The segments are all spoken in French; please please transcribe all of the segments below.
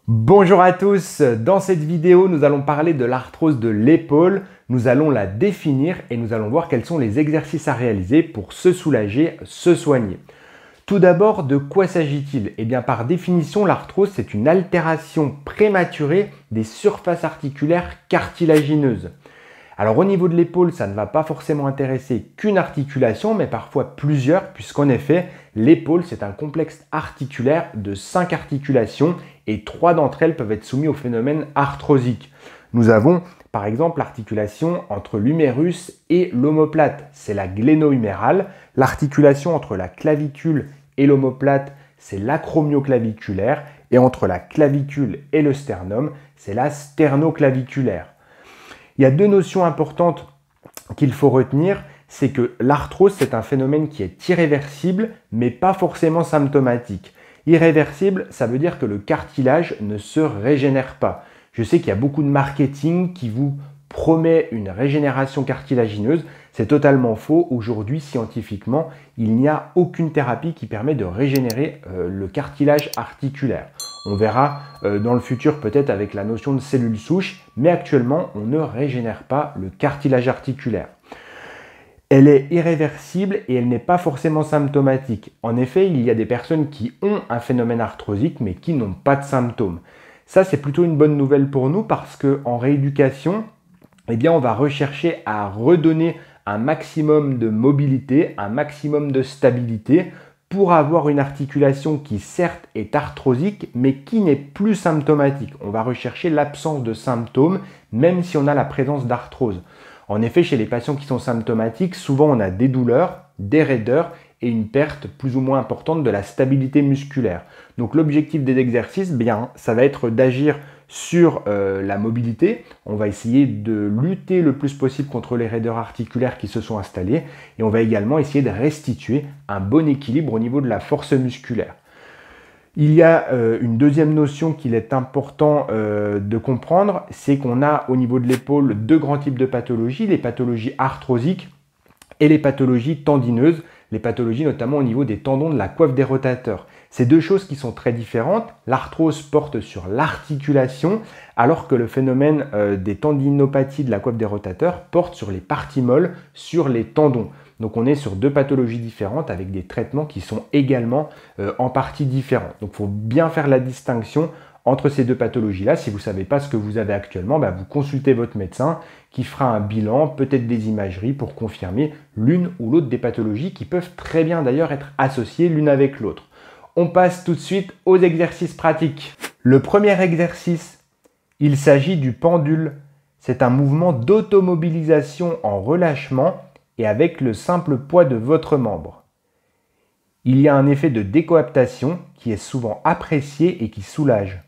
Bonjour à tous, dans cette vidéo nous allons parler de l'arthrose de l'épaule, nous allons la définir et nous allons voir quels sont les exercices à réaliser pour se soulager, se soigner. Tout d'abord, de quoi s'agit-il? Eh bien par définition, l'arthrose c'est une altération prématurée des surfaces articulaires cartilagineuses. Alors au niveau de l'épaule, ça ne va pas forcément intéresser qu'une articulation, mais parfois plusieurs, puisqu'en effet, l'épaule c'est un complexe articulaire de 5 articulations et 3 d'entre elles peuvent être soumises au phénomène arthrosique. Nous avons par exemple l'articulation entre l'humérus et l'omoplate, c'est la gléno-humérale. L'articulation entre la clavicule et l'omoplate, c'est l'acromioclaviculaire. Et entre la clavicule et le sternum, c'est la sternoclaviculaire. Il y a deux notions importantes qu'il faut retenir, c'est que l'arthrose, c'est un phénomène qui est irréversible, mais pas forcément symptomatique. Irréversible, ça veut dire que le cartilage ne se régénère pas. Je sais qu'il y a beaucoup de marketing qui vous promet une régénération cartilagineuse. C'est totalement faux. Aujourd'hui, scientifiquement, il n'y a aucune thérapie qui permet de régénérer le cartilage articulaire. On verra dans le futur peut-être avec la notion de cellules souches, mais actuellement, on ne régénère pas le cartilage articulaire. Elle est irréversible et elle n'est pas forcément symptomatique. En effet, il y a des personnes qui ont un phénomène arthrosique mais qui n'ont pas de symptômes. Ça, c'est plutôt une bonne nouvelle pour nous parce qu'en rééducation, eh bien, on va rechercher à redonner un maximum de mobilité, un maximum de stabilité pour avoir une articulation qui certes est arthrosique mais qui n'est plus symptomatique. On va rechercher l'absence de symptômes même si on a la présence d'arthrose. En effet, chez les patients qui sont symptomatiques, souvent on a des douleurs, des raideurs et une perte plus ou moins importante de la stabilité musculaire. Donc l'objectif des exercices, bien, ça va être d'agir sur la mobilité. On va essayer de lutter le plus possible contre les raideurs articulaires qui se sont installées et on va également essayer de restituer un bon équilibre au niveau de la force musculaire. Il y a une deuxième notion qu'il est important de comprendre, c'est qu'on a au niveau de l'épaule deux grands types de pathologies, les pathologies arthrosiques et les pathologies tendineuses, les pathologies notamment au niveau des tendons de la coiffe des rotateurs. C'est deux choses qui sont très différentes. L'arthrose porte sur l'articulation, alors que le phénomène des tendinopathies de la coiffe des rotateurs porte sur les parties molles, sur les tendons. Donc on est sur deux pathologies différentes avec des traitements qui sont également en partie différents. Donc il faut bien faire la distinction entre ces deux pathologies-là. Si vous ne savez pas ce que vous avez actuellement, vous consultez votre médecin qui fera un bilan, peut-être des imageries pour confirmer l'une ou l'autre des pathologies qui peuvent très bien d'ailleurs être associées l'une avec l'autre. On passe tout de suite aux exercices pratiques. Le premier exercice, il s'agit du pendule. C'est un mouvement d'automobilisation en relâchement et avec le simple poids de votre membre. Il y a un effet de décoaptation qui est souvent apprécié et qui soulage.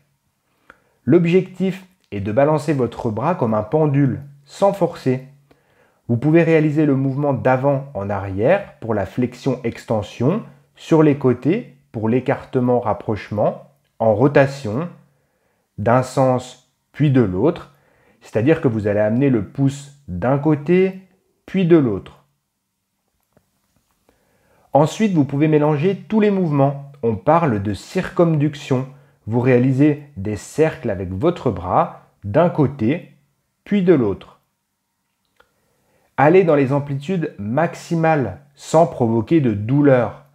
L'objectif est de balancer votre bras comme un pendule, sans forcer. Vous pouvez réaliser le mouvement d'avant en arrière pour la flexion-extension, sur les côtés pour l'écartement-rapprochement, en rotation, d'un sens puis de l'autre, c'est-à-dire que vous allez amener le pouce d'un côté puis de l'autre. Ensuite, vous pouvez mélanger tous les mouvements. On parle de circumduction. Vous réalisez des cercles avec votre bras d'un côté puis de l'autre. Allez dans les amplitudes maximales sans provoquer de douleur.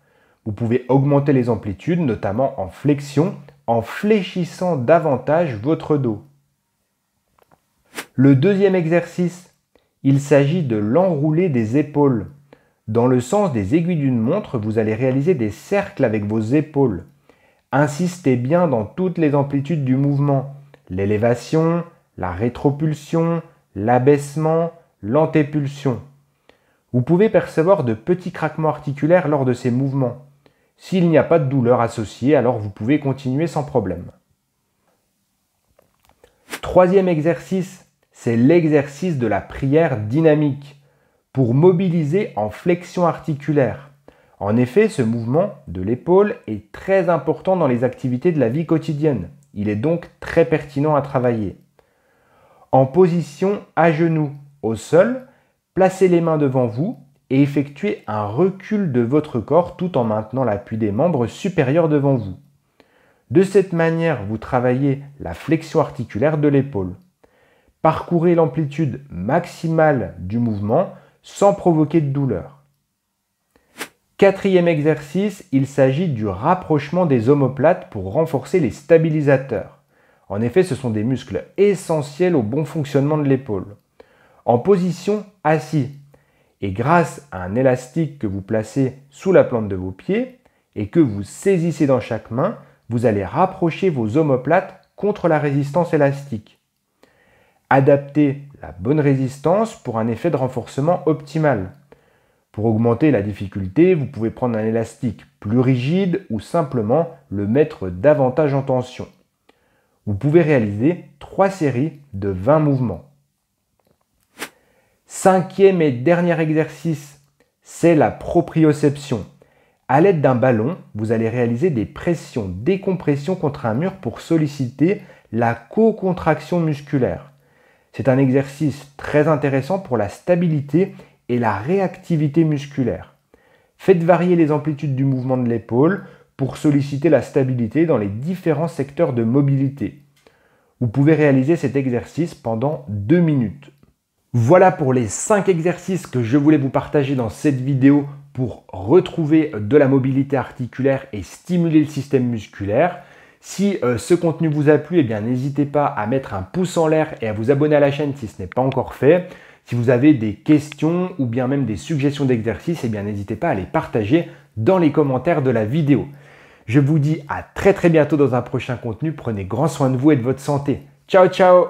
Vous pouvez augmenter les amplitudes, notamment en flexion, en fléchissant davantage votre dos. Le deuxième exercice, il s'agit de l'enroulé des épaules. Dans le sens des aiguilles d'une montre, vous allez réaliser des cercles avec vos épaules. Insistez bien dans toutes les amplitudes du mouvement. L'élévation, la rétropulsion, l'abaissement, l'antépulsion. Vous pouvez percevoir de petits craquements articulaires lors de ces mouvements. S'il n'y a pas de douleur associée, alors vous pouvez continuer sans problème. Troisième exercice, c'est l'exercice de la prière dynamique pour mobiliser en flexion articulaire. En effet, ce mouvement de l'épaule est très important dans les activités de la vie quotidienne. Il est donc très pertinent à travailler. En position à genoux, au sol, placez les mains devant vous et effectuez un recul de votre corps tout en maintenant l'appui des membres supérieurs devant vous. De cette manière, vous travaillez la flexion articulaire de l'épaule. Parcourez l'amplitude maximale du mouvement sans provoquer de douleur. Quatrième exercice, il s'agit du rapprochement des omoplates pour renforcer les stabilisateurs. En effet, ce sont des muscles essentiels au bon fonctionnement de l'épaule. En position assis et grâce à un élastique que vous placez sous la plante de vos pieds et que vous saisissez dans chaque main, vous allez rapprocher vos omoplates contre la résistance élastique. Adaptez la bonne résistance pour un effet de renforcement optimal. Pour augmenter la difficulté, vous pouvez prendre un élastique plus rigide ou simplement le mettre davantage en tension. Vous pouvez réaliser 3 séries de 20 mouvements. Cinquième et dernier exercice, c'est la proprioception. À l'aide d'un ballon, vous allez réaliser des pressions-décompressions contre un mur pour solliciter la co-contraction musculaire. C'est un exercice très intéressant pour la stabilité et la réactivité musculaire. Faites varier les amplitudes du mouvement de l'épaule pour solliciter la stabilité dans les différents secteurs de mobilité. Vous pouvez réaliser cet exercice pendant 2 minutes. Voilà pour les 5 exercices que je voulais vous partager dans cette vidéo pour retrouver de la mobilité articulaire et stimuler le système musculaire. Si ce contenu vous a plu, n'hésitez pas à mettre un pouce en l'air et à vous abonner à la chaîne si ce n'est pas encore fait. Si vous avez des questions ou bien même des suggestions d'exercices, n'hésitez pas à les partager dans les commentaires de la vidéo. Je vous dis à très bientôt dans un prochain contenu. Prenez grand soin de vous et de votre santé. Ciao, ciao!